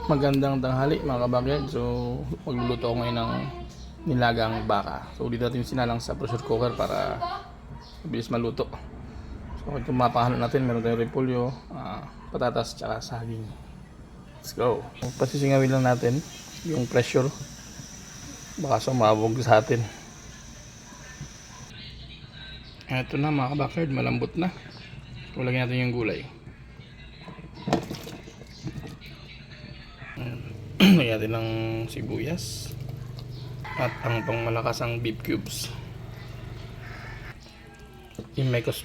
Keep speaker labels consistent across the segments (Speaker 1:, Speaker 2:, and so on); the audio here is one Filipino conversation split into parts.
Speaker 1: Magandang tanghali mga kabakyan. So magluluto ako ngayon ng nilagang baka. So dito natin sinalang sa pressure cooker para mabilis maluto. So ito mapahalo natin, meron tayong repolyo, patatas, tsaka saging. Let's go. Pasisingawin lang natin yung pressure, baka sumabog sa atin. Ito na mga kabakyan, malambot na. So lagyan natin yung gulay. Lagyan natin ng sibuyas at ang pangmalakasang beef cubes. Yung mekos.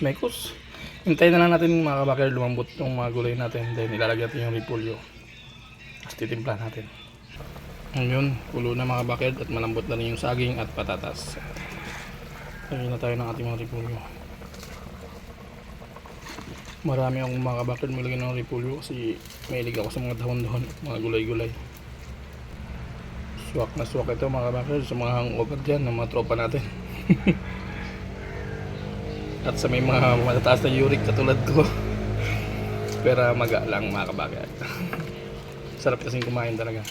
Speaker 1: Hintayin na lang natin mga kabakyan lumambot yung mga gulay natin. Then ilalagyan natin yung repolyo. Tapos titimpla natin. Ngayon, kulo na mga kabakyan at malambot na rin yung saging at patatas. Lagyan na tayo ng ating mga repolyo. Marami akong mga kabakyan malagyan ng repolyo kasi mahilig ako sa mga dahon-dahon, mga gulay-gulay. Swak na swak ito mga kabakyan sa mga hangover dyan ng mga tropa natin. At sa may mga matataas na uric katulad ko. Pero maga lang mga kabakyan. Sarap kasing kumain talaga.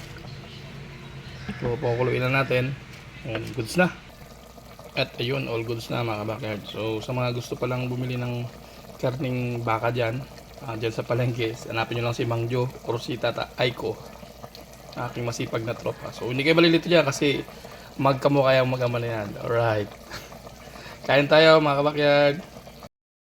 Speaker 1: So pakukuluin na natin. Ayan, goods na. At ayun, all goods na mga kabakyan. So sa mga gusto palang bumili ng karning baka dyan, dyan sa palengke, hanapin nyo lang si Mang Jo or si Tata Aiko, aking masipag na tropa. So hindi kayo malilito dyan kasi magkamukha yung mag-ama na yan. Alright, kain tayo mga kabakyan.